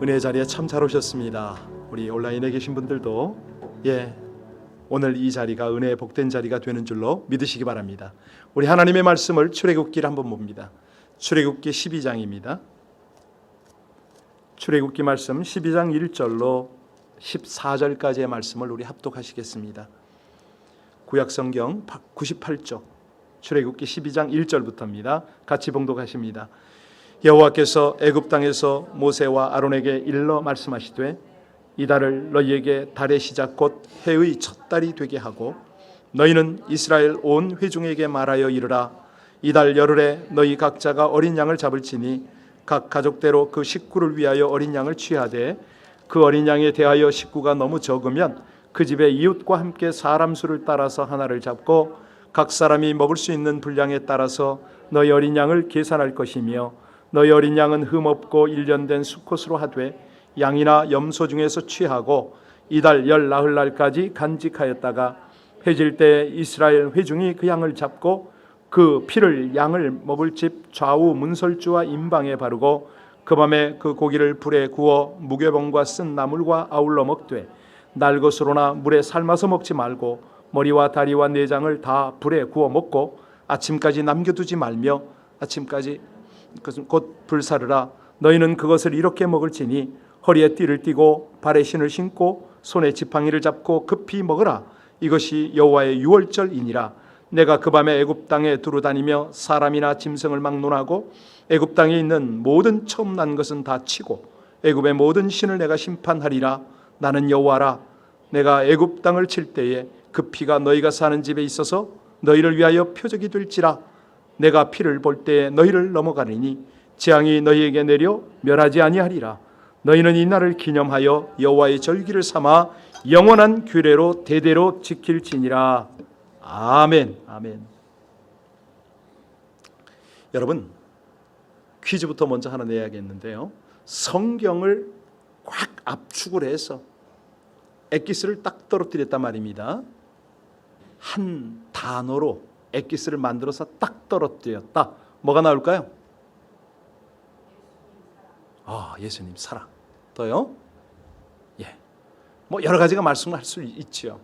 은혜의 자리에 참 잘 오셨습니다. 우리 온라인에 계신 분들도 오늘 이 자리가 은혜의 복된 자리가 되는 줄로 믿으시기 바랍니다. 우리 하나님의 말씀을 출애굽기를 한번 봅니다. 출애굽기 12장입니다. 출애굽기 말씀 12장 1절로 14절까지의 말씀을 우리 합독하시겠습니다. 구약성경 98쪽 출애굽기 12장 1절부터입니다. 같이 봉독하십니다. 여호와께서 애굽 땅에서 모세와 아론에게 일러 말씀하시되 이 달을 너희에게 달의 시작 곧 해의 첫 달이 되게 하고 너희는 이스라엘 온 회중에게 말하여 이르라. 이 달 열흘에 너희 각자가 어린 양을 잡을지니 각 가족대로 그 식구를 위하여 어린 양을 취하되 그 어린 양에 대하여 식구가 너무 적으면 그 집의 이웃과 함께 사람 수를 따라서 하나를 잡고 각 사람이 먹을 수 있는 분량에 따라서 너희 어린 양을 계산할 것이며 너희 어린 양은 흠없고 일련된 수컷으로 하되 양이나 염소 중에서 취하고 이달 열 나흘날까지 간직하였다가 해질 때 이스라엘 회중이 그 양을 잡고 그 피를 양을 먹을 집 좌우 문설주와 임방에 바르고 그 밤에 그 고기를 불에 구워 무교병과 쓴 나물과 아울러 먹되 날 것으로나 물에 삶아서 먹지 말고 머리와 다리와 내장을 다 불에 구워 먹고 아침까지 남겨두지 말며 아침까지 곧 불사르라. 너희는 그것을 이렇게 먹을지니 허리에 띠를 띠고 발에 신을 신고 손에 지팡이를 잡고 급히 먹으라. 이것이 여호와의 유월절이니라. 내가 그 밤에 애굽 땅에 두루다니며 사람이나 짐승을 막론하고 애굽 땅에 있는 모든 처음 난 것은 다 치고 애굽의 모든 신을 내가 심판하리라. 나는 여호와라. 내가 애굽 땅을 칠 때에 그 피가 너희가 사는 집에 있어서 너희를 위하여 표적이 될지라. 내가 피를 볼 때에 너희를 넘어가리니 재앙이 너희에게 내려 멸하지 아니하리라. 너희는 이 날을 기념하여 여호와의 절기를 삼아 영원한 규례로 대대로 지킬지니라. 아멘. 아멘. 여러분, 퀴즈부터 먼저 하나 내야겠는데요. 성경을 꽉 압축을 해서 엑기스를 딱 떨어뜨렸단 말입니다. 한 단어로 엑기스를 만들어서 딱 떨어뜨렸다. 뭐가 나올까요? 예수님 사랑. 또요? 뭐 여러 가지가 말씀할 수 있죠.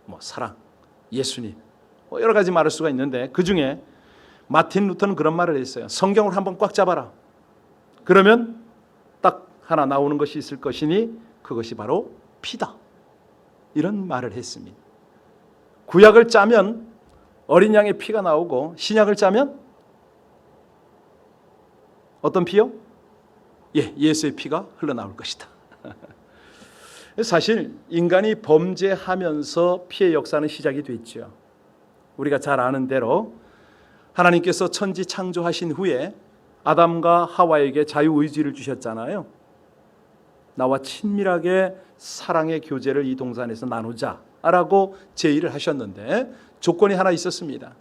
뭐 사랑, 예수님, 뭐 여러 가지 말할 수가 있는데 그 중에 마틴 루터는 그런 말을 했어요. 성경을 한번 꽉 잡아라. 그러면 딱 하나 나오는 것이 있을 것이니 그것이 바로 피다. 이런 말을 했습니다. 구약을 짜면 어린 양의 피가 나오고 신약을 짜면 어떤 피요? 예수의 피가 흘러나올 것이다. 사실 인간이 범죄하면서 피의 역사는 시작이 됐죠. 우리가 잘 아는 대로 하나님께서 천지 창조하신 후에 아담과 하와에게 자유의지를 주셨잖아요. 나와 친밀하게 사랑의 교제를 이 동산에서 나누자라고 제의를 하셨는데 조건이 하나 있었습니다.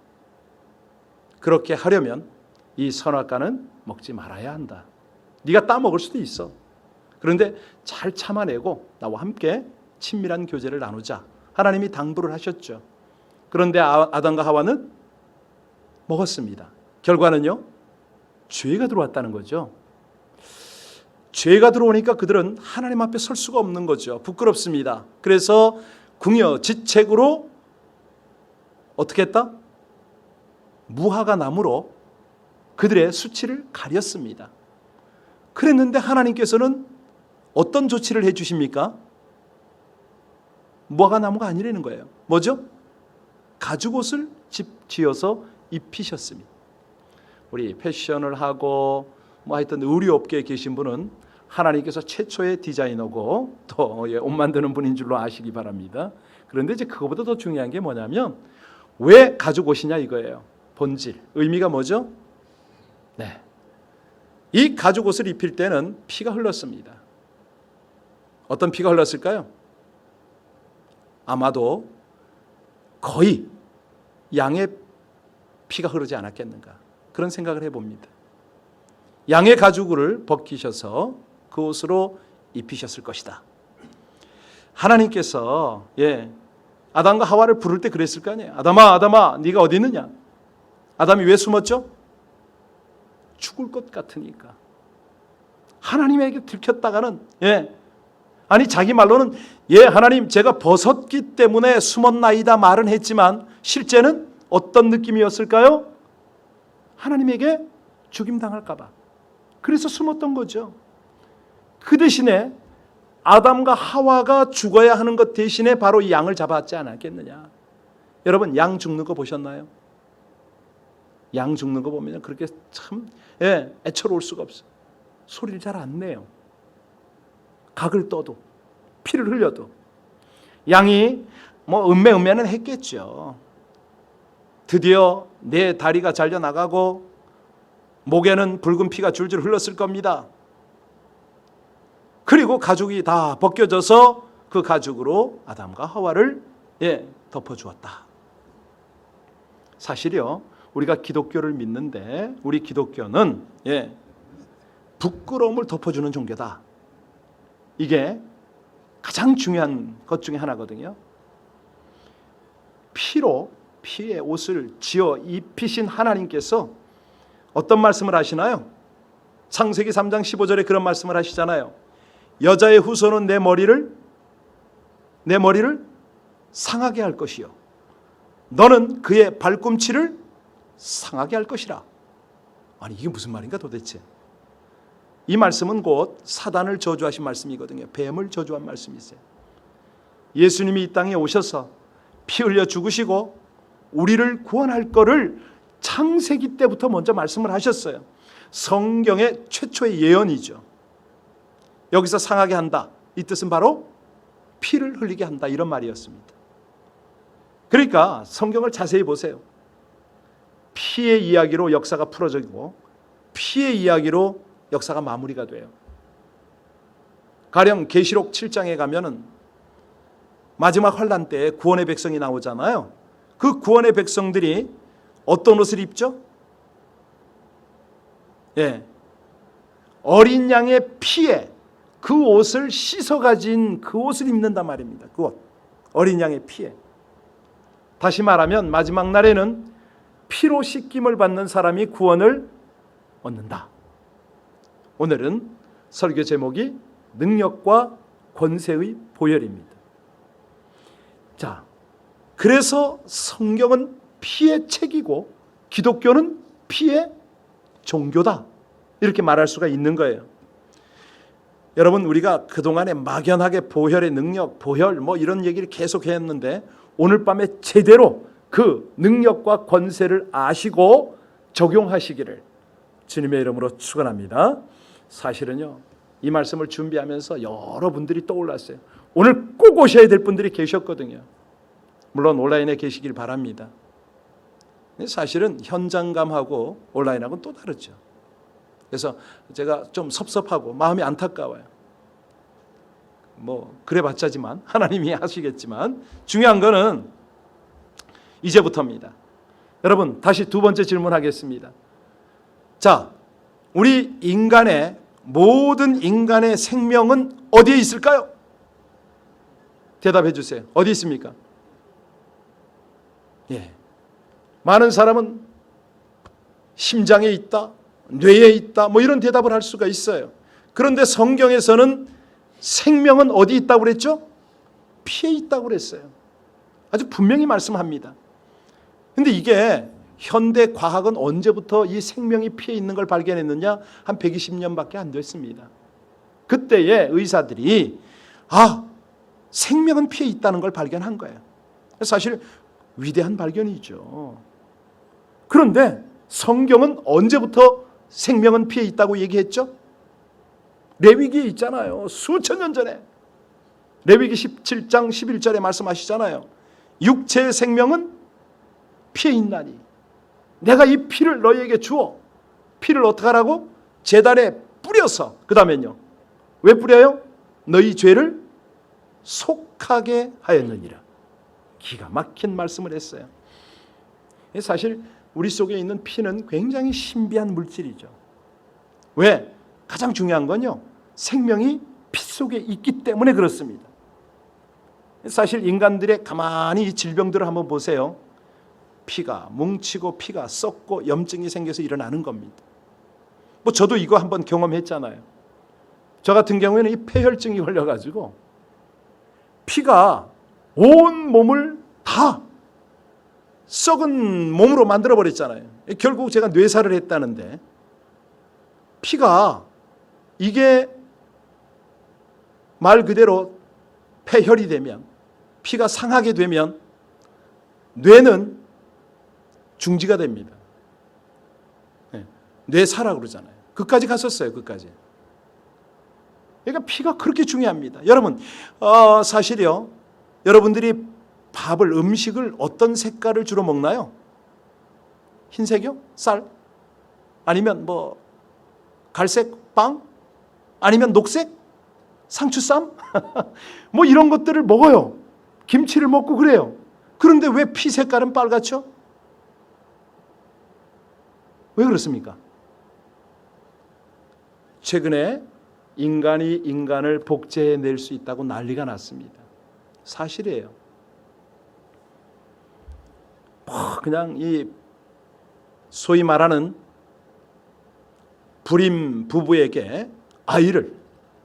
그렇게 하려면 이 선악과는 먹지 말아야 한다. 네가 따먹을 수도 있어. 그런데 잘 참아내고 나와 함께 친밀한 교제를 나누자. 하나님이 당부를 하셨죠. 그런데 아담과 하와는 먹었습니다. 결과는요? 죄가 들어왔다는 거죠. 죄가 들어오니까 그들은 하나님 앞에 설 수가 없는 거죠. 부끄럽습니다. 그래서 궁여 지책으로 어떻게 했다? 무화과 나무로 그들의 수치를 가렸습니다. 그랬는데 하나님께서는 어떤 조치를 해 주십니까? 무화과 나무가 아니라는 거예요. 뭐죠? 가죽옷을 지어서 입히셨습니다. 우리 패션을 하고 뭐 하여튼 의류업계에 계신 분은 하나님께서 최초의 디자이너고 또 옷 만드는 분인 줄로 아시기 바랍니다. 그런데 이제 그거보다 더 중요한 게 뭐냐면 왜 가죽옷이냐 이거예요. 본질, 의미가 뭐죠? 이 가죽옷을 입힐 때는 피가 흘렀습니다. 어떤 피가 흘렀을까요? 아마도 거의 양의 피가 흐르지 않았겠는가 그런 생각을 해봅니다. 양의 가죽을 벗기셔서 그 옷으로 입히셨을 것이다. 하나님께서 아담과 하와를 부를 때 그랬을 거 아니에요. 아담아, 아담아, 네가 어디 있느냐? 아담이 왜 숨었죠? 죽을 것 같으니까. 하나님에게 들켰다가는 아니 자기 말로는 하나님 제가 벗었기 때문에 숨었나이다 말은 했지만 실제는 어떤 느낌이었을까요? 하나님에게 죽임당할까 봐. 그래서 숨었던 거죠. 그 대신에 아담과 하와가 죽어야 하는 것 대신에 바로 이 양을 잡았지 않았겠느냐. 여러분 양 죽는 거 보셨나요? 양 죽는 거 보면 그렇게 참 애처로울 수가 없어요. 소리를 잘 안 내요. 각을 떠도 피를 흘려도. 양이 음매는 했겠죠. 드디어 내 다리가 잘려나가고 목에는 붉은 피가 줄줄 흘렀을 겁니다. 그리고 가죽이 다 벗겨져서 그 가죽으로 아담과 하와를 덮어주었다. 사실요, 우리가 기독교를 믿는데 우리 기독교는 부끄러움을 덮어주는 종교다. 이게 가장 중요한 것 중에 하나거든요. 피의 옷을 지어 입히신 하나님께서 어떤 말씀을 하시나요? 창세기 3장 15절에 그런 말씀을 하시잖아요. 여자의 후손은 내 머리를 상하게 할 것이요 너는 그의 발꿈치를 상하게 할 것이라. 아니 이게 무슨 말인가 도대체. 이 말씀은 곧 사단을 저주하신 말씀이거든요. 뱀을 저주한 말씀이세요. 예수님이 이 땅에 오셔서 피 흘려 죽으시고 우리를 구원할 거를 창세기 때부터 먼저 말씀을 하셨어요. 성경의 최초의 예언이죠. 여기서 상하게 한다, 이 뜻은 바로 피를 흘리게 한다, 이런 말이었습니다. 그러니까 성경을 자세히 보세요. 피의 이야기로 역사가 풀어지고 피의 이야기로 역사가 마무리가 돼요. 가령 계시록 7장에 가면은 마지막 환란 때 구원의 백성이 나오잖아요. 그 구원의 백성들이 어떤 옷을 입죠? 어린 양의 피에 그 옷을 씻어 가진 그 옷을 입는단 말입니다. 그 옷, 어린 양의 피에. 다시 말하면 마지막 날에는 피로 씻김을 받는 사람이 구원을 얻는다. 오늘은 설교 제목이 능력과 권세의 보혈입니다. 자, 그래서 성경은 피의 책이고 기독교는 피의 종교다, 이렇게 말할 수가 있는 거예요. 여러분, 우리가 그동안에 막연하게 보혈의 능력, 보혈 이런 얘기를 계속 했는데 오늘 밤에 제대로 그 능력과 권세를 아시고 적용하시기를 주님의 이름으로 축원합니다. 사실은요, 이 말씀을 준비하면서 여러분들이 떠올랐어요. 오늘 꼭 오셔야 될 분들이 계셨거든요. 물론 온라인에 계시길 바랍니다. 사실은 현장감하고 온라인하고는 또 다르죠. 그래서 제가 좀 섭섭하고 마음이 안타까워요. 그래봤자지만 하나님이 하시겠지만 중요한 거는 이제부터입니다. 여러분, 다시 두 번째 질문하겠습니다. 자, 우리 모든 인간의 생명은 어디에 있을까요? 대답해 주세요. 어디 있습니까? 많은 사람은 심장에 있다, 뇌에 있다, 이런 대답을 할 수가 있어요. 그런데 성경에서는 생명은 어디 있다고 그랬죠? 피에 있다고 그랬어요. 아주 분명히 말씀합니다. 근데 이게 현대 과학은 언제부터 이 생명이 피에 있는 걸 발견했느냐? 한 120년밖에 안 됐습니다. 그때의 의사들이 생명은 피에 있다는 걸 발견한 거예요. 사실 위대한 발견이죠. 그런데 성경은 언제부터 생명은 피에 있다고 얘기했죠? 레위기에 있잖아요. 수천 년 전에. 레위기 17장 11절에 말씀하시잖아요. 육체의 생명은 피에 있나니 내가 이 피를 너희에게 주어. 피를 어떻게 하라고? 제단에 뿌려서. 그 다음엔요, 왜 뿌려요? 너희 죄를 속하게 하였느니라. 기가 막힌 말씀을 했어요. 사실 우리 속에 있는 피는 굉장히 신비한 물질이죠. 왜? 가장 중요한 건요, 생명이 피 속에 있기 때문에 그렇습니다. 사실 인간들의 가만히 이 질병들을 한번 보세요. 피가 뭉치고 피가 썩고 염증이 생겨서 일어나는 겁니다. 저도 이거 한번 경험했잖아요. 저 같은 경우에는 이 폐혈증이 걸려가지고 피가 온 몸을 다 썩은 몸으로 만들어버렸잖아요. 결국 제가 뇌사를 했다는데, 피가 이게 말 그대로 폐혈이 되면, 피가 상하게 되면 뇌는 중지가 됩니다. 뇌사라고 그러잖아요. 그까지 갔었어요. 그까지. 그러니까 피가 그렇게 중요합니다. 여러분, 사실요, 여러분들이 밥을, 음식을 어떤 색깔을 주로 먹나요? 흰색이요? 쌀? 아니면 뭐 갈색 빵? 아니면 녹색? 상추쌈? 뭐 이런 것들을 먹어요. 김치를 먹고 그래요. 그런데 왜 피 색깔은 빨갛죠? 왜 그렇습니까? 최근에 인간이 인간을 복제해낼 수 있다고 난리가 났습니다. 사실이에요. 그냥 이 소위 말하는 불임 부부에게 아이를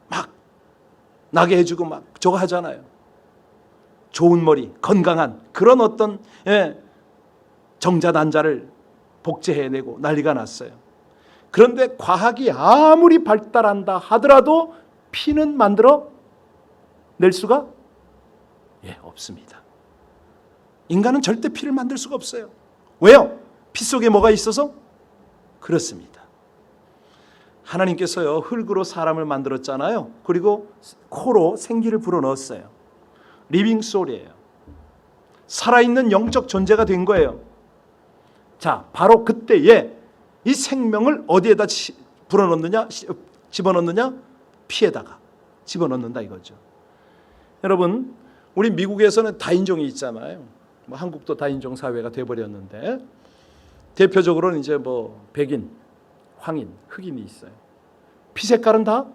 막 나게 해주고 막 저거 하잖아요. 좋은 머리, 건강한 그런 어떤 정자난자를 복제해내고 난리가 났어요. 그런데 과학이 아무리 발달한다 하더라도 피는 만들어 낼 수가 없습니다. 인간은 절대 피를 만들 수가 없어요. 왜요? 피 속에 뭐가 있어서? 그렇습니다. 하나님께서요, 흙으로 사람을 만들었잖아요. 그리고 코로 생기를 불어넣었어요. 리빙 소울이에요. 살아있는 영적 존재가 된 거예요. 자, 바로 그때에 이 생명을 어디에다 불어넣느냐, 집어넣느냐? 피에다가 집어넣는다 이거죠. 여러분, 우리 미국에서는 다인종이 있잖아요. 뭐 한국도 다인종 사회가 돼버렸는데, 대표적으로는 이제 뭐 백인, 황인, 흑인이 있어요. 피 색깔은 다?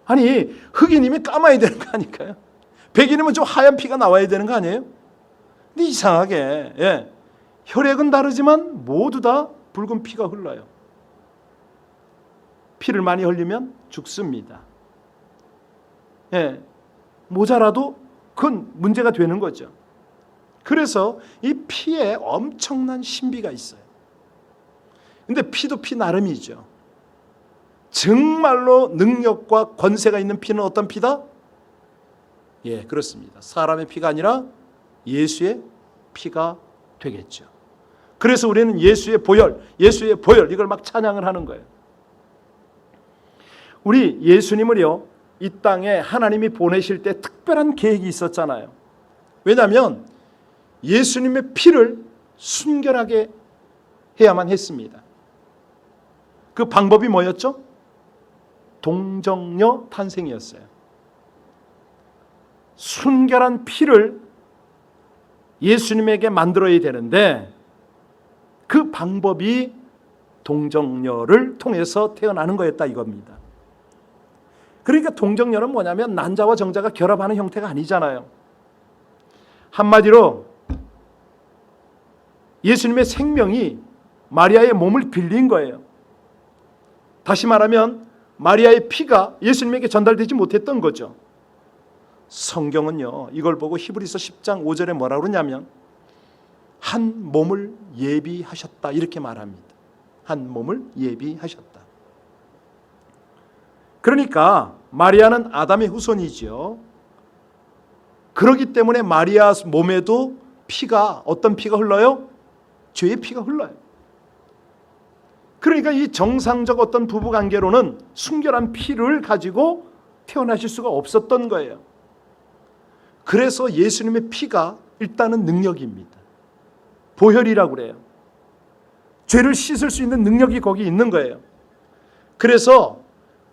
아니, 흑인이면 까마야 되는 거 아닐까요? 백인이면 좀 하얀 피가 나와야 되는 거 아니에요? 근데 이상하게 혈액은 다르지만 모두 다 붉은 피가 흘러요. 피를 많이 흘리면 죽습니다. 모자라도 그건 문제가 되는 거죠. 그래서 이 피에 엄청난 신비가 있어요. 근데 피도 피 나름이죠. 정말로 능력과 권세가 있는 피는 어떤 피다? 그렇습니다. 사람의 피가 아니라 예수의 피가 되겠죠. 그래서 우리는 예수의 보혈 이걸 막 찬양을 하는 거예요. 우리 예수님을요, 이 땅에 하나님이 보내실 때 특별한 계획이 있었잖아요. 왜냐하면 예수님의 피를 순결하게 해야만 했습니다. 그 방법이 뭐였죠? 동정녀 탄생이었어요. 순결한 피를 예수님에게 만들어야 되는데, 그 방법이 동정녀를 통해서 태어나는 거였다 이겁니다. 그러니까 동정녀는 뭐냐면 난자와 정자가 결합하는 형태가 아니잖아요. 한마디로 예수님의 생명이 마리아의 몸을 빌린 거예요. 다시 말하면 마리아의 피가 예수님에게 전달되지 못했던 거죠. 성경은요, 이걸 보고 히브리서 10장 5절에 뭐라고 그러냐면 한 몸을 예비하셨다 이렇게 말합니다. 한 몸을 예비하셨다. 그러니까 마리아는 아담의 후손이죠. 그렇기 때문에 마리아 몸에도 피가, 어떤 피가 흘러요? 죄의 피가 흘러요. 그러니까 이 정상적 어떤 부부관계로는 순결한 피를 가지고 태어나실 수가 없었던 거예요. 그래서 예수님의 피가 일단은 능력입니다. 보혈이라고 그래요. 죄를 씻을 수 있는 능력이 거기 있는 거예요. 그래서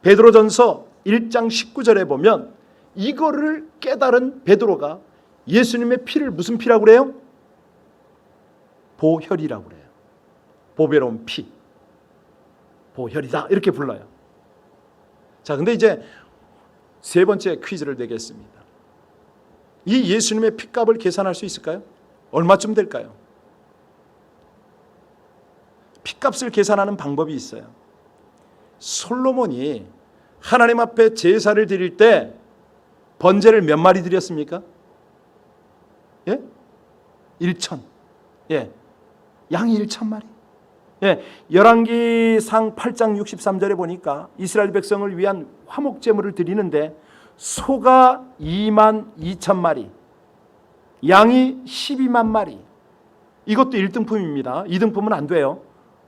베드로전서 1장 19절에 보면 이거를 깨달은 베드로가 예수님의 피를 무슨 피라고 그래요? 보혈이라고 그래요. 보배로운 피. 보혈이다 이렇게 불러요. 자, 근데 이제 세 번째 퀴즈를 내겠습니다. 이 예수님의 피값을 계산할 수 있을까요? 얼마쯤 될까요? 피값을 계산하는 방법이 있어요. 솔로몬이 하나님 앞에 제사를 드릴 때 번제를 몇 마리 드렸습니까? 예? 1천. 예. 양이 1,000마리. 예. 열왕기상 8장 63절에 보니까 이스라엘 백성을 위한 화목 제물을 드리는데 소가 2만 2천 마리, 양이 12만 마리. 이것도 1등품입니다. 2등품은 안 돼요.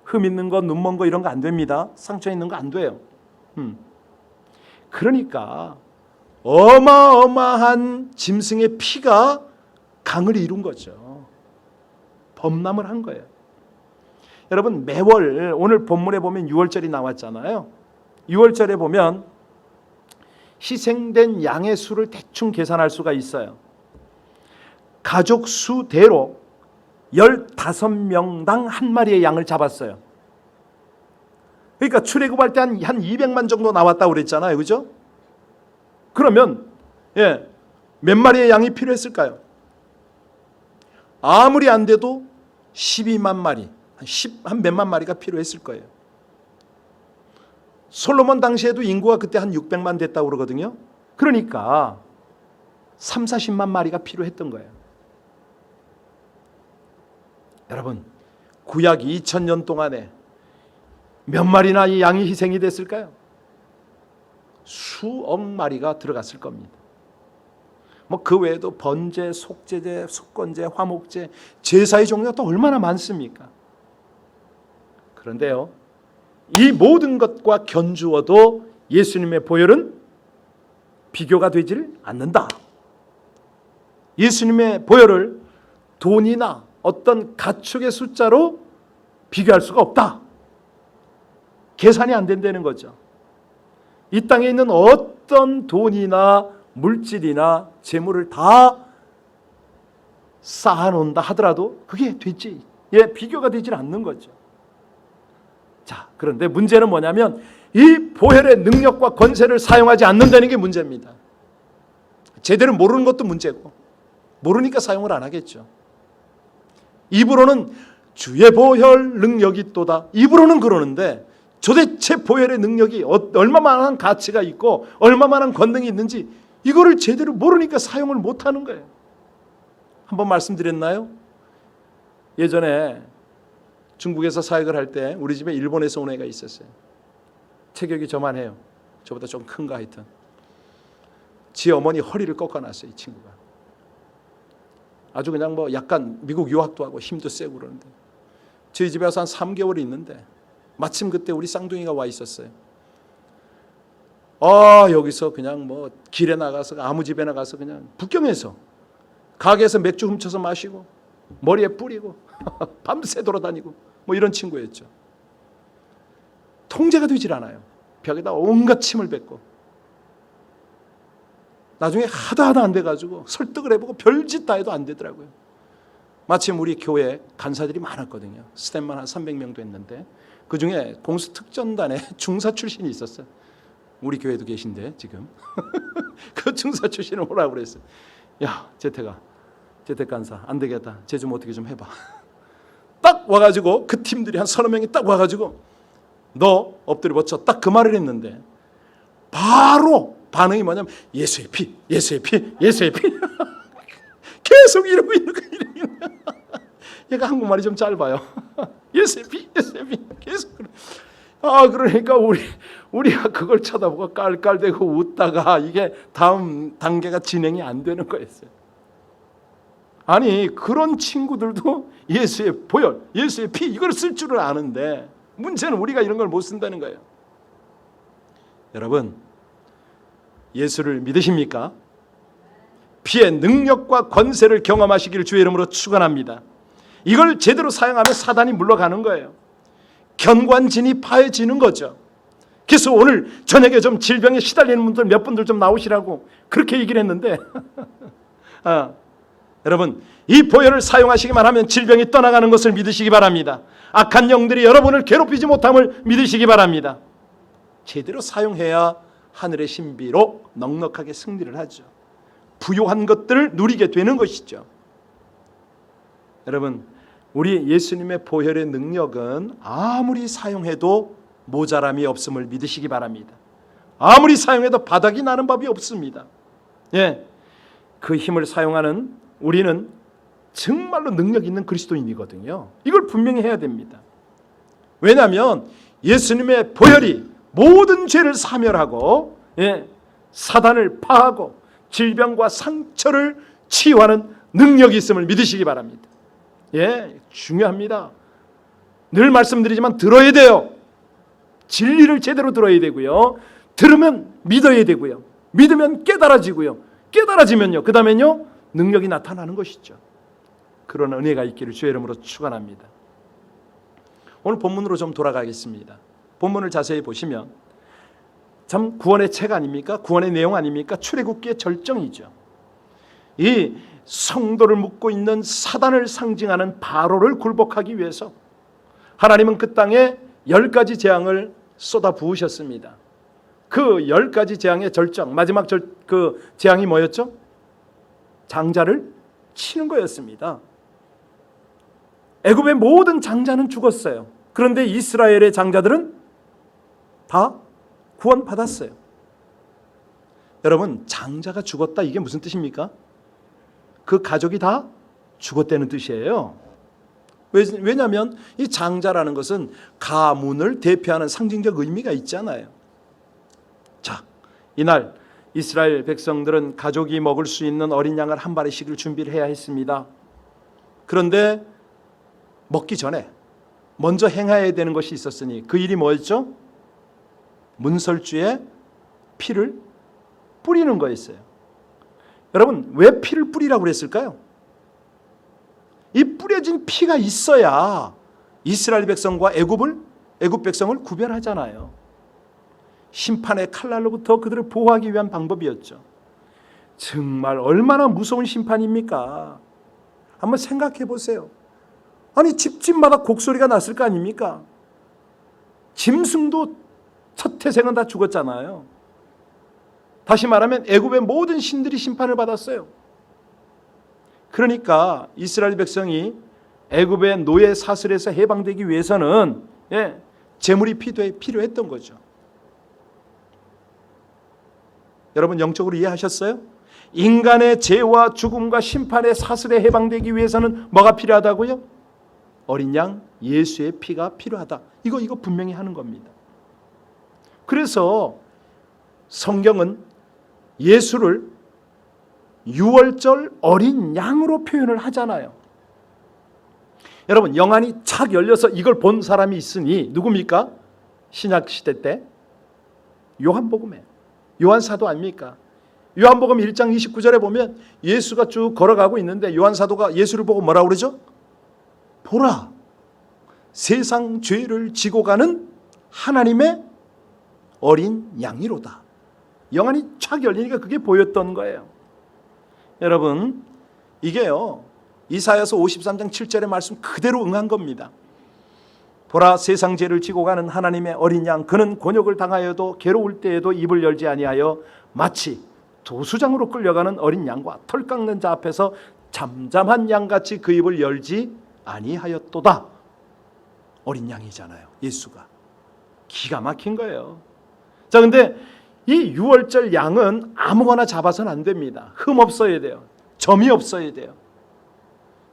흠 있는 거, 눈 먼 거 이런 거 안 됩니다. 상처 있는 거 안 돼요. 그러니까 어마어마한 짐승의 피가 강을 이룬 거죠. 범람을 한 거예요. 여러분, 매월 오늘 본문에 보면 6월절이 나왔잖아요. 6월절에 보면 희생된 양의 수를 대충 계산할 수가 있어요. 가족 수대로 15명당 한 마리의 양을 잡았어요. 그러니까 출애굽할 때 한 200만 정도 나왔다고 그랬잖아요. 그죠? 그러면 몇 마리의 양이 필요했을까요? 아무리 안 돼도 12만 마리, 한 몇만 마리가 필요했을 거예요. 솔로몬 당시에도 인구가 그때 한 600만 됐다고 그러거든요. 그러니까 3, 40만 마리가 필요했던 거예요. 여러분, 구약 2000년 동안에 몇 마리나 이 양이 희생이 됐을까요? 수억 마리가 들어갔을 겁니다. 그 외에도 번제, 속제제, 속건제, 화목제, 제사의 종류가 또 얼마나 많습니까? 그런데요, 이 모든 것과 견주어도 예수님의 보혈은 비교가 되질 않는다. 예수님의 보혈을 돈이나 어떤 가축의 숫자로 비교할 수가 없다. 계산이 안 된다는 거죠. 이 땅에 있는 어떤 돈이나 물질이나 재물을 다 쌓아놓는다 하더라도 그게 되지, 비교가 되질 않는 거죠. 자, 그런데 문제는 뭐냐면 이 보혈의 능력과 권세를 사용하지 않는다는 게 문제입니다. 제대로 모르는 것도 문제고, 모르니까 사용을 안 하겠죠. 입으로는 주의 보혈 능력이 있도다, 입으로는 그러는데 도대체 보혈의 능력이 얼마만한 가치가 있고 얼마만한 권능이 있는지 이거를 제대로 모르니까 사용을 못하는 거예요. 한번 말씀드렸나요? 예전에 중국에서 사역을 할 때 우리 집에 일본에서 온 애가 있었어요. 체격이 저만해요. 저보다 좀 큰가 하여튼. 지 어머니 허리를 꺾어놨어요. 이 친구가. 아주 그냥 약간 미국 유학도 하고 힘도 세고 그러는데 저희 집에 와서 한 3개월 있는데 마침 그때 우리 쌍둥이가 와 있었어요. 여기서 그냥 길에 나가서 아무 집에 나가서 그냥 북경에서 가게에서 맥주 훔쳐서 마시고 머리에 뿌리고 밤새 돌아다니고 이런 친구였죠. 통제가 되질 않아요. 벽에다 온갖 침을 뱉고 나중에 하다 안 돼가지고 설득을 해보고 별짓 다 해도 안 되더라고요. 마침 우리 교회 간사들이 많았거든요. 스텝만 한 300명도 했는데 그중에 공수특전단에 중사 출신이 있었어요. 우리 교회도 계신데 지금 그 중사 출신을 오라고 그랬어요. 야, 재택 간사 안 되겠다. 쟤 좀 어떻게 좀 해봐. 딱 와가지고 그 팀들이 한 30명이 딱 와가지고 너 엎드려 버쳐 딱 그 말을 했는데 바로 반응이 뭐냐면 예수의 피, 예수의 피, 예수의 피. 계속 이러고 있는 거예요. 얘가 한국말이 좀 짧아요. 예수의 피, 예수의 피. 계속 그래. 그러니까 우리가 그걸 쳐다보고 깔깔대고 웃다가 이게 다음 단계가 진행이 안 되는 거였어요. 아니, 그런 친구들도 예수의 보혈, 예수의 피 이걸 쓸 줄을 아는데 문제는 우리가 이런 걸 못 쓴다는 거예요. 여러분, 예수를 믿으십니까? 피의 능력과 권세를 경험하시기를 주의 이름으로 축원합니다. 이걸 제대로 사용하면 사단이 물러가는 거예요. 견관진이 파해지는 거죠. 그래서 오늘 저녁에 좀 질병에 시달리는 분들 몇 분들 좀 나오시라고 그렇게 얘기를 했는데 여러분, 이 보혈을 사용하시기만 하면 질병이 떠나가는 것을 믿으시기 바랍니다. 악한 영들이 여러분을 괴롭히지 못함을 믿으시기 바랍니다. 제대로 사용해야 하늘의 신비로 넉넉하게 승리를 하죠. 부요한 것들을 누리게 되는 것이죠. 여러분, 우리 예수님의 보혈의 능력은 아무리 사용해도 모자람이 없음을 믿으시기 바랍니다. 아무리 사용해도 바닥이 나는 법이 없습니다. 예, 그 힘을 사용하는 우리는 정말로 능력 있는 그리스도인이거든요. 이걸 분명히 해야 됩니다. 왜냐하면 예수님의 보혈이 모든 죄를 사멸하고 사단을 파하고 질병과 상처를 치유하는 능력이 있음을 믿으시기 바랍니다. 중요합니다. 늘 말씀드리지만 들어야 돼요. 진리를 제대로 들어야 되고요. 들으면 믿어야 되고요. 믿으면 깨달아지고요. 깨달아지면요, 그 다음엔요 능력이 나타나는 것이죠. 그런 은혜가 있기를 주의 이름으로 축원합니다. 오늘 본문으로 좀 돌아가겠습니다. 본문을 자세히 보시면 참 구원의 책 아닙니까? 구원의 내용 아닙니까? 출애굽기의 절정이죠. 이 성도를 묶고 있는 사단을 상징하는 바로를 굴복하기 위해서 하나님은 그 땅에 10가지 재앙을 쏟아 부으셨습니다. 그 10가지 재앙의 절정, 마지막 그 재앙이 뭐였죠? 장자를 치는 거였습니다. 애굽의 모든 장자는 죽었어요. 그런데 이스라엘의 장자들은 다 구원받았어요. 여러분, 장자가 죽었다, 이게 무슨 뜻입니까? 그 가족이 다 죽었다는 뜻이에요. 왜냐하면 이 장자라는 것은 가문을 대표하는 상징적 의미가 있잖아요. 자, 이날 이스라엘 백성들은 가족이 먹을 수 있는 어린 양을 한 마리씩을 준비를 해야 했습니다. 그런데 먹기 전에 먼저 행해야 되는 것이 있었으니 그 일이 뭐였죠? 문설주에 피를 뿌리는 거였어요. 여러분, 왜 피를 뿌리라고 그랬을까요? 이 뿌려진 피가 있어야 이스라엘 백성과 애굽 백성을 구별하잖아요. 심판의 칼날로부터 그들을 보호하기 위한 방법이었죠. 정말 얼마나 무서운 심판입니까? 한번 생각해 보세요. 아니, 집집마다 곡소리가 났을 거 아닙니까? 짐승도 첫 태생은 다 죽었잖아요. 다시 말하면 애굽의 모든 신들이 심판을 받았어요. 그러니까 이스라엘 백성이 애굽의 노예 사슬에서 해방되기 위해서는 제물이 필요했던 거죠. 여러분, 영적으로 이해하셨어요? 인간의 죄와 죽음과 심판의 사슬에 해방되기 위해서는 뭐가 필요하다고요? 어린 양 예수의 피가 필요하다. 이거 분명히 하는 겁니다. 그래서 성경은 예수를 유월절 어린 양으로 표현을 하잖아요. 여러분, 영안이 착 열려서 이걸 본 사람이 있으니 누굽니까? 신약 시대 때 요한복음에 요한사도 아닙니까? 요한복음 1장 29절에 보면 예수가 쭉 걸어가고 있는데 요한사도가 예수를 보고 뭐라고 그러죠? 보라, 세상 죄를 지고 가는 하나님의 어린 양이로다. 영안이 착 열리니까 그게 보였던 거예요. 여러분, 이게요 이사야서 53장 7절의 말씀 그대로 응한 겁니다. 보라, 세상 죄를 지고 가는 하나님의 어린 양, 그는 곤욕을 당하여도 괴로울 때에도 입을 열지 아니하여 마치 도수장으로 끌려가는 어린 양과 털 깎는 자 앞에서 잠잠한 양같이 그 입을 열지 아니하였도다. 어린 양이잖아요, 예수가. 기가 막힌 거예요. 자, 근데 이 유월절 양은 아무거나 잡아서는 안 됩니다. 흠 없어야 돼요. 점이 없어야 돼요.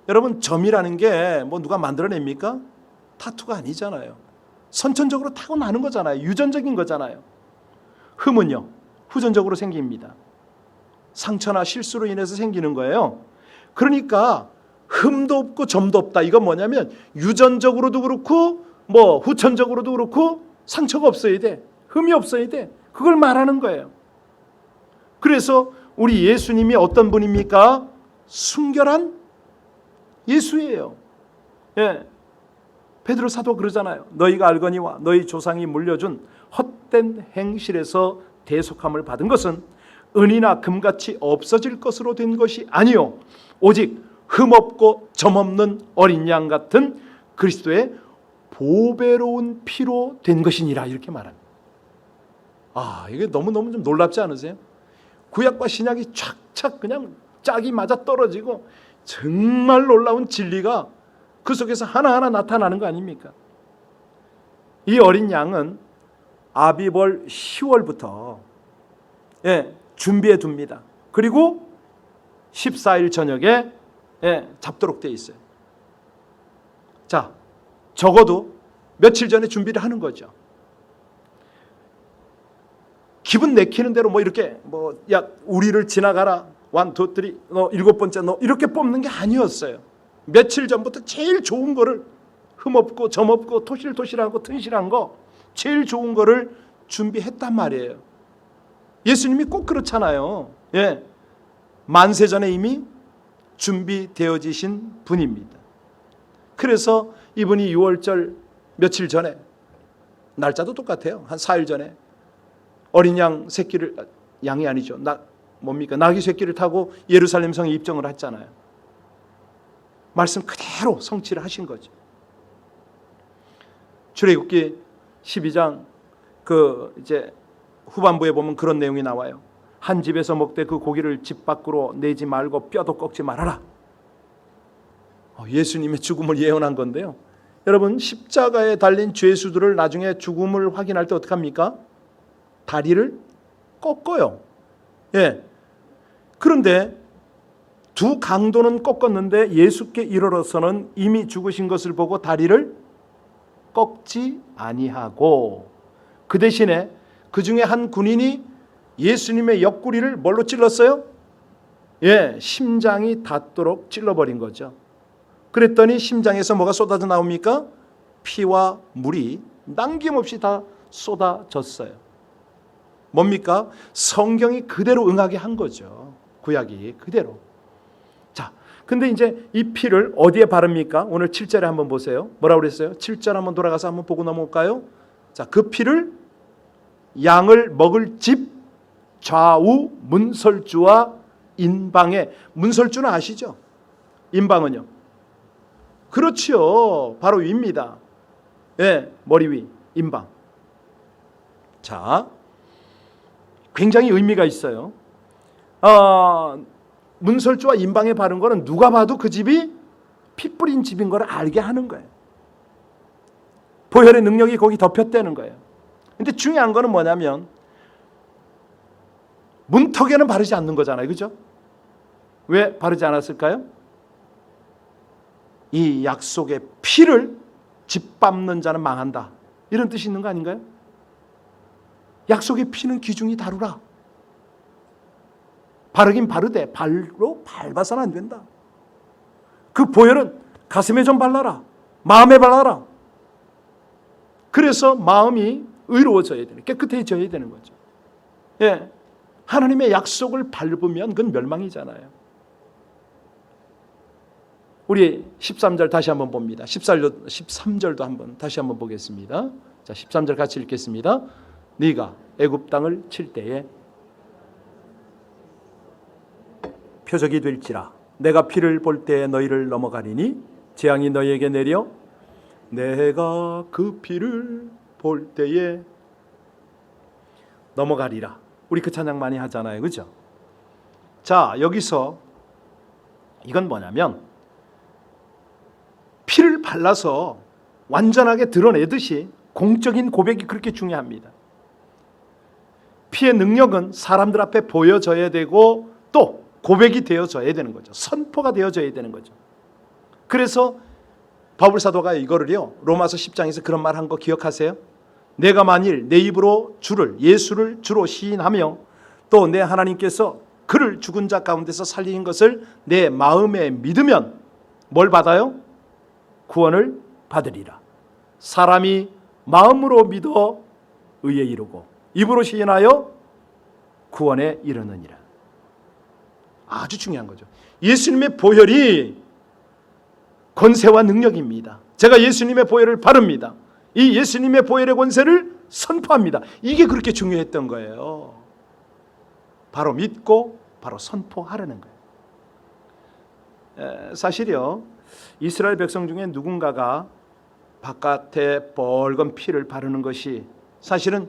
여러분, 점이라는 게 뭐 누가 만들어냅니까? 타투가 아니잖아요. 선천적으로 타고나는 거잖아요. 유전적인 거잖아요. 흠은요, 후전적으로 생깁니다. 상처나 실수로 인해서 생기는 거예요. 그러니까 흠도 없고 점도 없다. 이건 뭐냐면 유전적으로도 그렇고 뭐 후천적으로도 그렇고 상처가 없어야 돼. 흠이 없어야 돼. 그걸 말하는 거예요. 그래서 우리 예수님이 어떤 분입니까? 순결한 예수예요. 베드로 사도 그러잖아요. 너희가 알거니와 너희 조상이 물려준 헛된 행실에서 대속함을 받은 것은 은이나 금같이 없어질 것으로 된 것이 아니요 오직 흠없고 점없는 어린 양 같은 그리스도의 보배로운 피로 된 것이니라, 이렇게 말합니다. 이게 너무너무 좀 놀랍지 않으세요? 구약과 신약이 착착 그냥 짝이 맞아 떨어지고 정말 놀라운 진리가 그 속에서 하나하나 나타나는 거 아닙니까? 이 어린 양은 아비벌 10월부터 준비해 둡니다. 그리고 14일 저녁에 잡도록 되어 있어요. 자, 적어도 며칠 전에 준비를 하는 거죠. 기분 내키는 대로 이렇게 야 우리를 지나가라 1, 2, 3 너 7번째 너 이렇게 뽑는 게 아니었어요. 며칠 전부터 제일 좋은 거를 흠없고 점없고 토실토실하고 튼실한 거 제일 좋은 거를 준비했단 말이에요. 예수님이 꼭 그렇잖아요. 만세 전에 이미 준비되어지신 분입니다. 그래서 이분이 6월절 며칠 전에 날짜도 똑같아요. 한 4일 전에 어린 양 새끼를 양이 아니죠. 나귀 새끼를 타고 예루살렘 성에 입성을 했잖아요. 말씀 그대로 성취를 하신 거죠. 출애굽기 12장 이제 후반부에 보면 그런 내용이 나와요. 한 집에서 먹되 그 고기를 집 밖으로 내지 말고 뼈도 꺾지 말아라. 예수님의 죽음을 예언한 건데요. 여러분 십자가에 달린 죄수들을 나중에 죽음을 확인할 때 어떻게 합니까? 다리를 꺾어요. 그런데 두 강도는 꺾었는데 예수께 이르러서는 이미 죽으신 것을 보고 다리를 꺾지 아니하고 그 대신에 그 중에 한 군인이 예수님의 옆구리를 뭘로 찔렀어요? 심장이 닿도록 찔러버린 거죠. 그랬더니 심장에서 뭐가 쏟아져 나옵니까? 피와 물이 남김없이 다 쏟아졌어요. 뭡니까? 성경이 그대로 응하게 한 거죠. 구약이 그대로. 자, 근데 이제 이 피를 어디에 바릅니까? 오늘 7절에 한번 보세요. 뭐라고 그랬어요? 7절 한번 돌아가서 한번 보고 넘어올까요? 자, 그 피를 양을 먹을 집 좌우 문설주와 인방에, 문설주는 아시죠? 인방은요? 그렇지요. 바로 위입니다. 머리 위, 인방. 자, 굉장히 의미가 있어요. 문설주와 인방에 바른 거는 누가 봐도 그 집이 피 뿌린 집인 걸 알게 하는 거예요. 보혈의 능력이 거기 덮였다는 거예요. 근데 중요한 거는 뭐냐면 문턱에는 바르지 않는 거잖아요. 그죠? 왜 바르지 않았을까요? 이 약속의 피를 짓밟는 자는 망한다. 이런 뜻이 있는 거 아닌가요? 약속의 피는 기중이 다루라. 바르긴 바르되 발로 밟아서는 안 된다. 그 보혈은 가슴에 좀 발라라. 마음에 발라라. 그래서 마음이 의로워져야 되는, 깨끗해져야 되는 거죠. 하나님의 약속을 밟으면 그건 멸망이잖아요. 우리 13절 다시 한번 봅니다. 13절도 한번 다시 한번 보겠습니다. 자, 13절 같이 읽겠습니다. 네가 애굽 땅을 칠 때에 표적이 될지라 내가 피를 볼 때에 너희를 넘어가리니 재앙이 너희에게 내려 내가 그 피를 볼 때에 넘어가리라. 우리 그 찬양 많이 하잖아요. 그죠? 자, 여기서 이건 뭐냐면 피를 발라서 완전하게 드러내듯이 공적인 고백이 그렇게 중요합니다. 피의 능력은 사람들 앞에 보여져야 되고 또 고백이 되어져야 되는 거죠. 선포가 되어져야 되는 거죠. 그래서 바울 사도가 이거를요, 로마서 10장에서 그런 말 한 거 기억하세요? 내가 만일 내 입으로 예수를 주로 시인하며 또 내 하나님께서 그를 죽은 자 가운데서 살리신 것을 내 마음에 믿으면 뭘 받아요? 구원을 받으리라. 사람이 마음으로 믿어 의에 이르고 입으로 시인하여 구원에 이르느니라. 아주 중요한 거죠. 예수님의 보혈이 권세와 능력입니다. 제가 예수님의 보혈을 바릅니다. 이 예수님의 보혈의 권세를 선포합니다. 이게 그렇게 중요했던 거예요. 바로 믿고 바로 선포하라는 거예요. 사실요, 이스라엘 백성 중에 누군가가 바깥에 벌건 피를 바르는 것이 사실은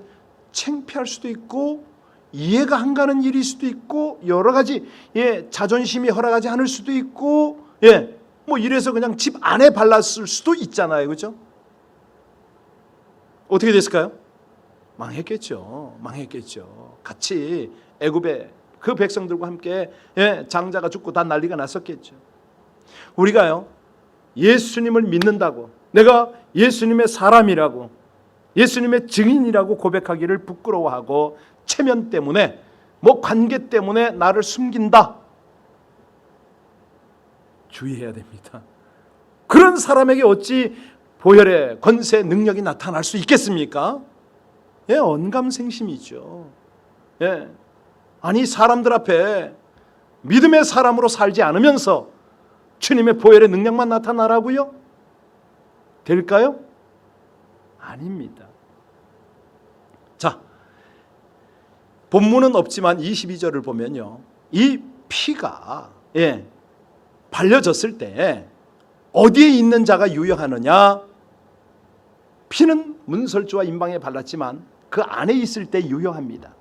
창피할 수도 있고 이해가 안 가는 일일 수도 있고 여러 가지 자존심이 허락하지 않을 수도 있고 뭐 이래서 그냥 집 안에 발랐을 수도 있잖아요. 그렇죠? 어떻게 됐을까요? 망했겠죠. 망했겠죠. 같이 애굽에 그 백성들과 함께 장자가 죽고 다 난리가 났었겠죠. 우리가요, 예수님을 믿는다고, 내가 예수님의 사람이라고, 예수님의 증인이라고 고백하기를 부끄러워하고 체면 때문에, 관계 때문에 나를 숨긴다, 주의해야 됩니다. 그런 사람에게 어찌 보혈의 권세, 능력이 나타날 수 있겠습니까? 언감생심이죠. 아니, 사람들 앞에 믿음의 사람으로 살지 않으면서 주님의 보혈의 능력만 나타나라고요? 될까요? 아닙니다. 자, 본문은 없지만 22절을 보면요, 이 피가 발려졌을 때 어디에 있는 자가 유효하느냐? 피는 문설주와 임방에 발랐지만 그 안에 있을 때 유효합니다.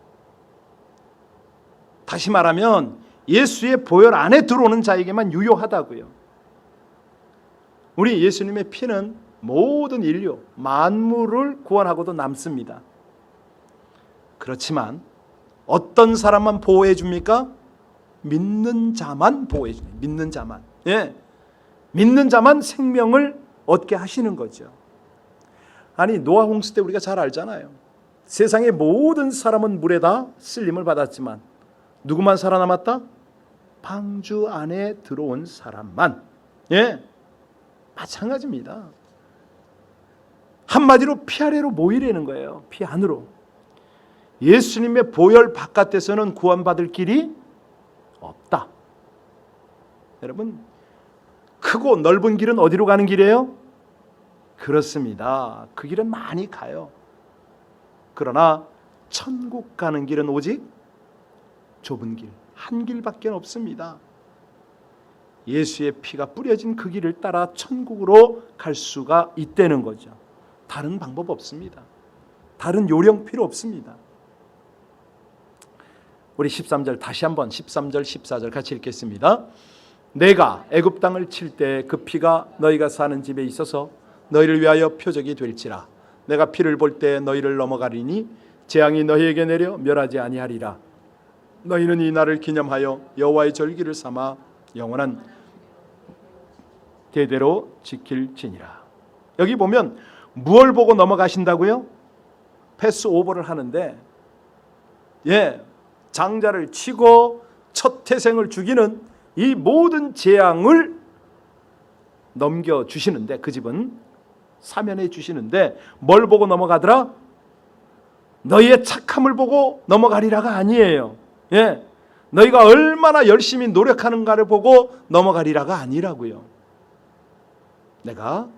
다시 말하면 예수의 보혈 안에 들어오는 자에게만 유효하다고요. 우리 예수님의 피는 모든 인류, 만물을 구원하고도 남습니다. 그렇지만 어떤 사람만 보호해 줍니까? 믿는 자만 보호해 줍니다. 믿는 자만. 믿는 자만 생명을 얻게 하시는 거죠. 아니, 노아 홍수 때 우리가 잘 알잖아요. 세상의 모든 사람은 물에 다 쓸림을 받았지만 누구만 살아남았다? 방주 안에 들어온 사람만. 마찬가지입니다. 한마디로 피 아래로 모이려는 거예요. 피 안으로. 예수님의 보혈 바깥에서는 구원받을 길이 없다. 여러분, 크고 넓은 길은 어디로 가는 길이에요? 그렇습니다. 그 길은 많이 가요. 그러나 천국 가는 길은 오직 좁은 길, 한 길밖에 없습니다. 예수의 피가 뿌려진 그 길을 따라 천국으로 갈 수가 있다는 거죠. 다른 방법 없습니다. 다른 요령 필요 없습니다. 우리 13절 다시 한번 13절 14절 같이 읽겠습니다. 내가 애굽 땅을 칠 때 그 피가 너희가 사는 집에 있어서 너희를 위하여 표적이 될지라. 내가 피를 볼 때 너희를 넘어가리니 재앙이 너희에게 내려 멸하지 아니하리라. 너희는 이 날을 기념하여 여호와의 절기를 삼아 영원한 대대로 지킬지니라. 여기 보면 무엇을 보고 넘어가신다고요? 패스 오버를 하는데, 장자를 치고 첫 태생을 죽이는 이 모든 재앙을 넘겨주시는데, 그 집은 사면해 주시는데 뭘 보고 넘어가더라? 너희의 착함을 보고 넘어가리라가 아니에요. 너희가 얼마나 열심히 노력하는가를 보고 넘어가리라가 아니라고요. 내가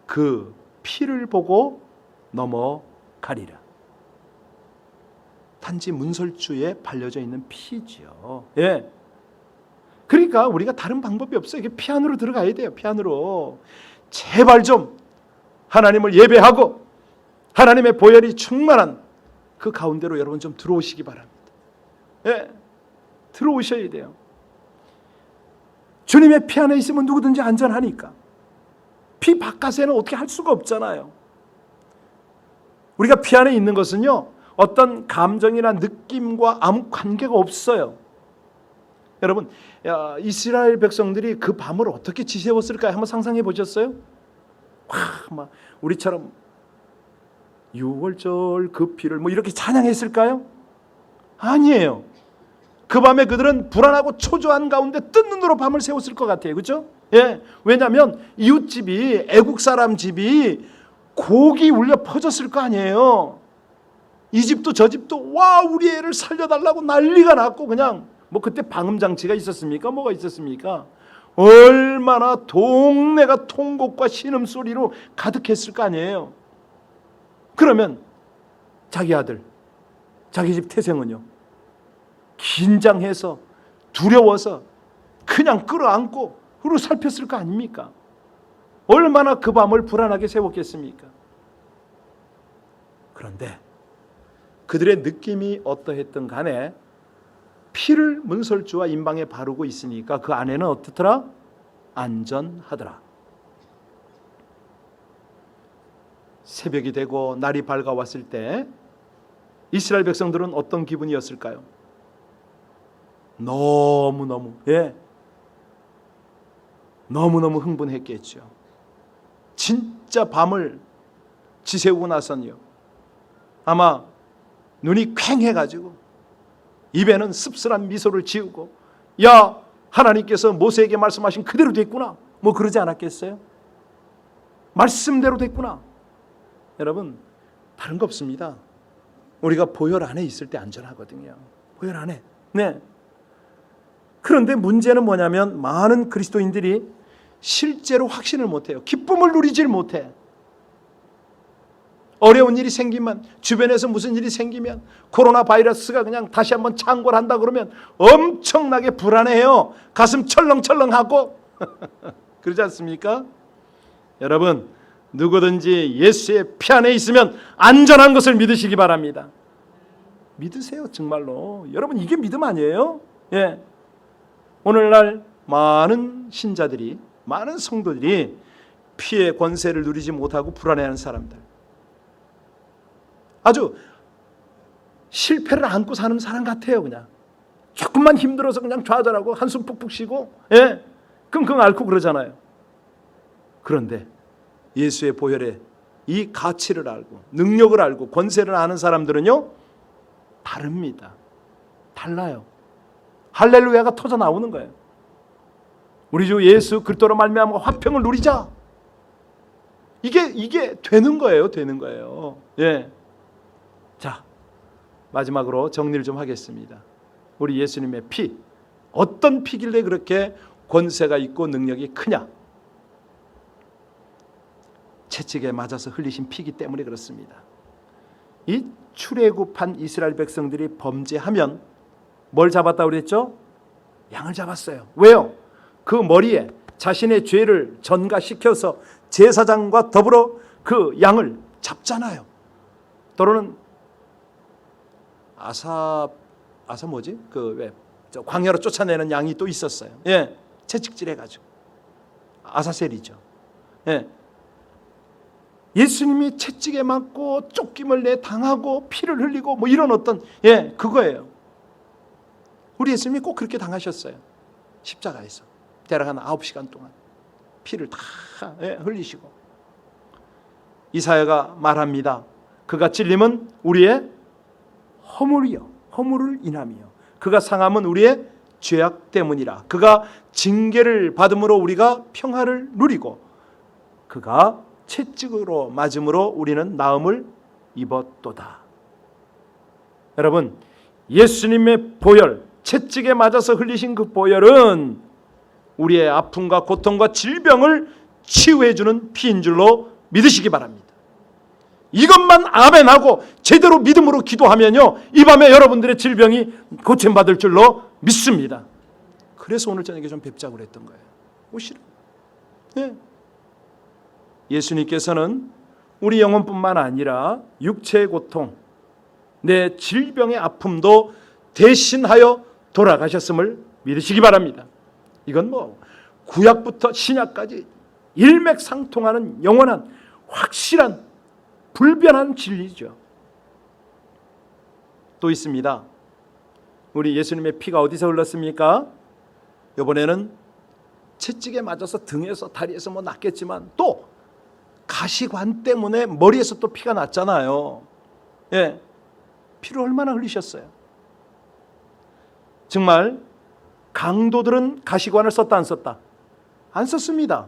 그 피를 보고 넘어가리라. 단지 문설주에 발려져 있는 피지요. 그러니까 우리가 다른 방법이 없어요. 이게 피 안으로 들어가야 돼요. 피 안으로. 제발 좀 하나님을 예배하고 하나님의 보혈이 충만한 그 가운데로 여러분 좀 들어오시기 바랍니다. 들어오셔야 돼요. 주님의 피 안에 있으면 누구든지 안전하니까. 피 바깥에는 어떻게 할 수가 없잖아요. 우리가 피 안에 있는 것은요, 어떤 감정이나 느낌과 아무 관계가 없어요. 여러분, 이스라엘 백성들이 그 밤을 어떻게 지새웠을까요? 한번 상상해 보셨어요? 막 우리처럼 6월절 그 피를 이렇게 찬양했을까요? 아니에요. 그 밤에 그들은 불안하고 초조한 가운데 뜬 눈으로 밤을 새웠을 것 같아요. 그렇죠? 왜냐하면 이웃집이, 애국 사람 집이 곡이 울려 퍼졌을 거 아니에요. 이 집도 저 집도 와, 우리 애를 살려달라고 난리가 났고, 그냥 그때 방음장치가 있었습니까? 뭐가 있었습니까? 얼마나 동네가 통곡과 신음소리로 가득했을 거 아니에요. 그러면 자기 아들, 자기 집 태생은요, 긴장해서 두려워서 그냥 끌어안고 그리고 살폈을 거 아닙니까? 얼마나 그 밤을 불안하게 새웠겠습니까? 그런데 그들의 느낌이 어떠했든 간에 피를 문설주와 임방에 바르고 있으니까 그 안에는 어떻더라? 안전하더라. 새벽이 되고 날이 밝아왔을 때 이스라엘 백성들은 어떤 기분이었을까요? 너무너무 너무너무 흥분했겠죠. 진짜 밤을 지새우고 나서는요, 아마 눈이 퀭해가지고 입에는 씁쓸한 미소를 지우고, 야, 하나님께서 모세에게 말씀하신 그대로 됐구나, 뭐 그러지 않았겠어요? 말씀대로 됐구나. 여러분, 다른 거 없습니다. 우리가 보혈 안에 있을 때 안전하거든요. 보혈 안에. 네. 그런데 문제는 뭐냐면 많은 그리스도인들이 실제로 확신을 못해요. 기쁨을 누리질 못해. 어려운 일이 생기면, 주변에서 무슨 일이 생기면, 코로나 바이러스가 그냥 다시 한번 창궐한다 그러면 엄청나게 불안해요. 가슴 철렁철렁하고 그러지 않습니까? 여러분, 누구든지 예수의 피 안에 있으면 안전한 것을 믿으시기 바랍니다. 믿으세요, 정말로. 여러분, 이게 믿음 아니에요? 예. 오늘날 많은 신자들이, 많은 성도들이 피의 권세를 누리지 못하고 불안해하는 사람들, 아주 실패를 안고 사는 사람 같아요. 그냥 조금만 힘들어서 그냥 좌절하고 한숨 푹푹 쉬고, 예, 끙끙 앓고 그러잖아요. 그런데 예수의 보혈의 이 가치를 알고 능력을 알고 권세를 아는 사람들은요, 다릅니다. 달라요. 할렐루야가 터져 나오는 거예요. 우리 주 예수 그리스도로 말미암아 화평을 누리자. 이게 되는 거예요. 되는 거예요. 예. 자, 마지막으로 정리를 좀 하겠습니다. 우리 예수님의 피, 어떤 피길래 그렇게 권세가 있고 능력이 크냐? 채찍에 맞아서 흘리신 피기 때문에 그렇습니다. 이 출애굽한 이스라엘 백성들이 범죄하면 뭘 잡았다고 그랬죠? 양을 잡았어요. 왜요? 그 머리에 자신의 죄를 전가시켜서 제사장과 더불어 그 양을 잡잖아요. 또는 아사 뭐지? 그 왜 광야로 쫓아내는 양이 또 있었어요. 예, 채찍질해가지고 아사셀이죠. 예, 예수님이 채찍에 맞고 쫓김을 내 당하고 피를 흘리고 뭐 이런 어떤, 예, 그거예요. 우리 예수님이 꼭 그렇게 당하셨어요. 십자가에서 대략 한 9시간 동안 피를 다 흘리시고, 이사야가 말합니다. 그가 찔림은 우리의 허물이요, 허물을 인함이요, 그가 상함은 우리의 죄악 때문이라. 그가 징계를 받음으로 우리가 평화를 누리고 그가 채찍으로 맞음으로 우리는 나음을 입었도다. 여러분, 예수님의 보혈, 채찍에 맞아서 흘리신 그 보혈은 우리의 아픔과 고통과 질병을 치유해 주는 피인 줄로 믿으시기 바랍니다. 이것만 아멘하고 제대로 믿음으로 기도하면요, 이 밤에 여러분들의 질병이 고침받을 줄로 믿습니다. 그래서 오늘 저녁에 좀 뵙자고 그랬던 거예요. 오시라. 네. 예수님께서는 우리 영혼뿐만 아니라 육체의 고통, 내 질병의 아픔도 대신하여 돌아가셨음을 믿으시기 바랍니다. 이건 뭐 구약부터 신약까지 일맥상통하는 영원한 확실한 불변한 진리죠. 또 있습니다. 우리 예수님의 피가 어디서 흘렀습니까? 이번에는 채찍에 맞아서 등에서 다리에서 뭐 났겠지만 또 가시관 때문에 머리에서 또 피가 났잖아요. 예, 피를 얼마나 흘리셨어요. 정말 강도들은 가시관을 썼다 안 썼다? 안 썼습니다.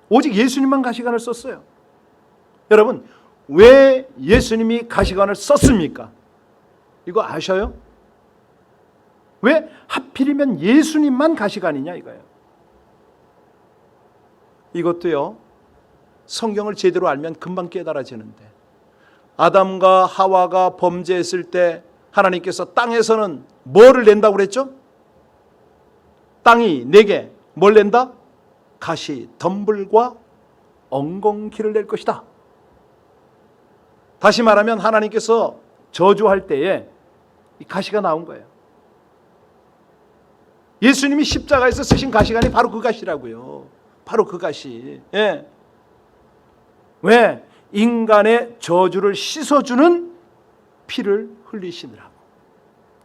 오직 예수님만 가시관을 썼어요. 여러분, 왜 예수님이 가시관을 썼습니까? 이거 아셔요? 왜 하필이면 예수님만 가시관이냐 이거예요. 이것도요, 성경을 제대로 알면 금방 깨달아지는데, 아담과 하와가 범죄했을 때 하나님께서 땅에서는 뭐를 낸다고 그랬죠? 땅이 내게 뭘 낸다? 가시, 덤불과 엉겅퀴를 낼 것이다. 다시 말하면 하나님께서 저주할 때에 이 가시가 나온 거예요. 예수님이 십자가에서 쓰신 가시관이 바로 그 가시라고요. 바로 그 가시. 예. 왜? 인간의 저주를 씻어주는 피를 흘리시느라고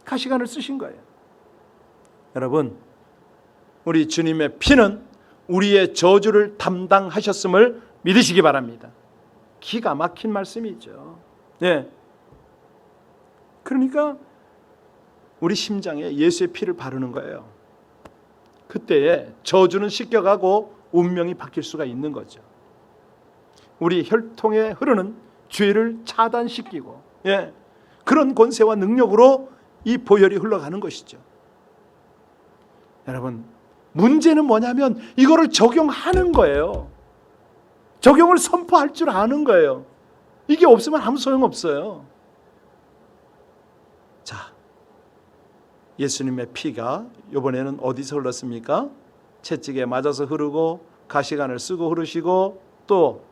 가시관을 쓰신 거예요. 여러분, 우리 주님의 피는 우리의 저주를 담당하셨음을 믿으시기 바랍니다. 기가 막힌 말씀이죠. 네. 그러니까 우리 심장에 예수의 피를 바르는 거예요. 그때에 저주는 씻겨가고 운명이 바뀔 수가 있는 거죠. 우리 혈통에 흐르는 죄를 차단시키고, 예, 그런 권세와 능력으로 이 보혈이 흘러가는 것이죠. 여러분, 문제는 뭐냐면 이거를 적용하는 거예요. 적용을 선포할 줄 아는 거예요. 이게 없으면 아무 소용없어요. 자, 예수님의 피가 이번에는 어디서 흘렀습니까? 채찍에 맞아서 흐르고 가시관을 쓰고 흐르시고 또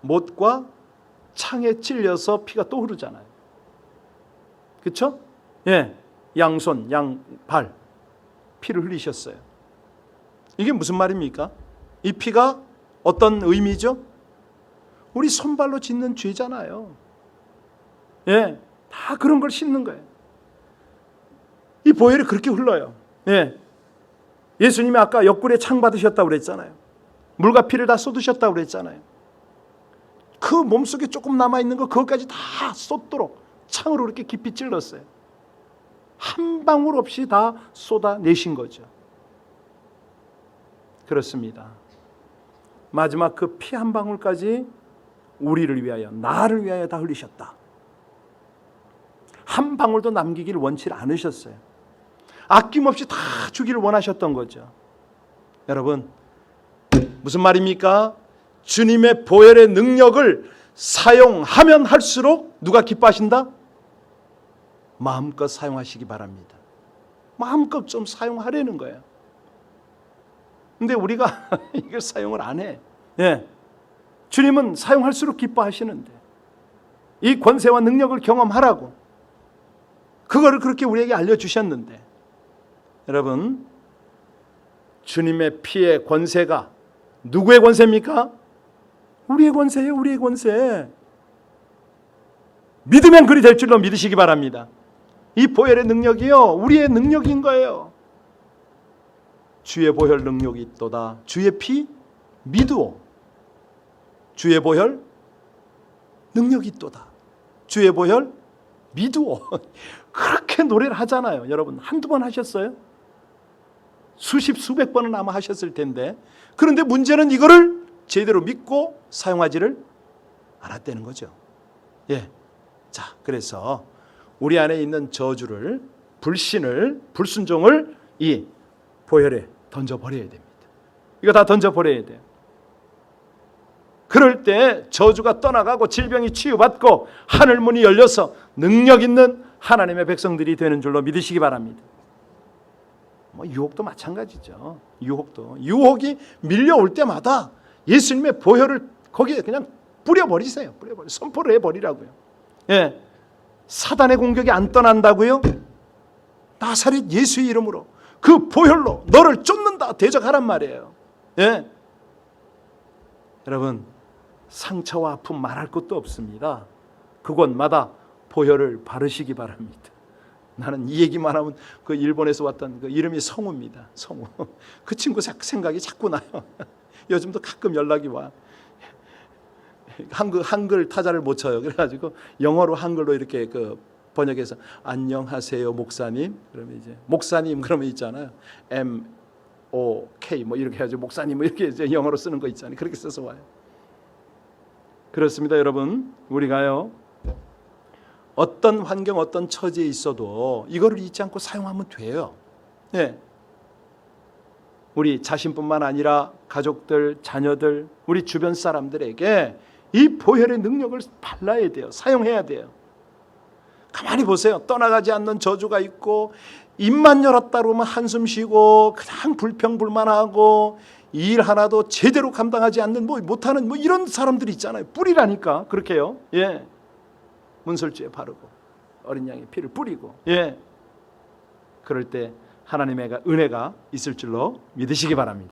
못과 창에 찔려서 피가 또 흐르잖아요. 그렇죠? 예, 양손, 양발 피를 흘리셨어요. 이게 무슨 말입니까? 이 피가 어떤 의미죠? 우리 손발로 짓는 죄잖아요. 예, 다 그런 걸 씻는 거예요. 이 보혈이 그렇게 흘러요. 예, 예수님이 아까 옆구리에 창 받으셨다고 그랬잖아요. 물과 피를 다 쏟으셨다고 그랬잖아요. 그 몸속에 조금 남아있는 거 그것까지 다 쏟도록 창으로 이렇게 깊이 찔렀어요. 한 방울 없이 다 쏟아내신 거죠. 그렇습니다. 마지막 그 피 한 방울까지 우리를 위하여, 나를 위하여 다 흘리셨다. 한 방울도 남기길 원치 않으셨어요. 아낌없이 다 주기를 원하셨던 거죠. 여러분, 무슨 말입니까? 주님의 보혈의 능력을 사용하면 할수록 누가 기뻐하신다? 마음껏 사용하시기 바랍니다. 마음껏 좀 사용하려는 거예요. 근데 우리가 이걸 사용을 안 해. 예. 주님은 사용할수록 기뻐하시는데 이 권세와 능력을 경험하라고 그거를 그렇게 우리에게 알려주셨는데, 여러분, 주님의 피의 권세가 누구의 권세입니까? 우리의 권세예요. 우리의 권세. 믿으면 그리 될 줄로 믿으시기 바랍니다. 이 보혈의 능력이요, 우리의 능력인 거예요. 주의 보혈 능력이 있도다. 주의 피 믿으오. 주의 보혈 능력이 있도다. 주의 보혈 믿으오. 그렇게 노래를 하잖아요. 여러분, 한두 번 하셨어요? 수십 수백 번은 아마 하셨을 텐데, 그런데 문제는 이거를 제대로 믿고 사용하지를 않았다는 거죠. 예. 자, 그래서 우리 안에 있는 저주를, 불신을, 불순종을 이 보혈에 던져버려야 됩니다. 이거 다 던져버려야 돼요. 그럴 때 저주가 떠나가고 질병이 치유받고 하늘 문이 열려서 능력 있는 하나님의 백성들이 되는 줄로 믿으시기 바랍니다. 유혹도 마찬가지죠. 유혹이 밀려올 때마다 예수님의 보혈을 거기에 그냥 뿌려버리세요. 선포를 해버리라고요. 예, 사단의 공격이 안 떠난다고요? 나사렛 예수의 이름으로 그 보혈로 너를 쫓는다 대적하란 말이에요. 예, 여러분, 상처와 아픔 말할 것도 없습니다. 그곳마다 보혈을 바르시기 바랍니다. 나는 이 얘기만 하면 그 일본에서 왔던 그 이름이 성우입니다. 성우. 그 친구 생각이 자꾸 나요. 요즘도 가끔 연락이 와. 한글 타자를 못 쳐요. 그래가지고 영어로 한글로 이렇게 그 번역해서 안녕하세요 목사님. 그러면 이제 목사님 그러면 있잖아요. MOK 뭐 이렇게 해가지고 목사님 뭐 이렇게 이제 영어로 쓰는 거 있잖아요. 그렇게 써서 와요. 그렇습니다, 여러분. 우리가요, 어떤 환경, 어떤 처지에 있어도 이거를 잊지 않고 사용하면 돼요. 네. 우리 자신뿐만 아니라 가족들, 자녀들, 우리 주변 사람들에게 이 보혈의 능력을 발라야 돼요. 사용해야 돼요. 가만히 보세요. 떠나가지 않는 저주가 있고 입만 열었다 그러면 한숨 쉬고 그냥 불평불만하고 일 하나도 제대로 감당하지 않는 못하는 이런 사람들이 있잖아요. 뿌리라니까 그렇게요. 예. 문설주에 바르고 어린 양의 피를 뿌리고, 예, 그럴 때 하나님의 은혜가 있을 줄로 믿으시기 바랍니다.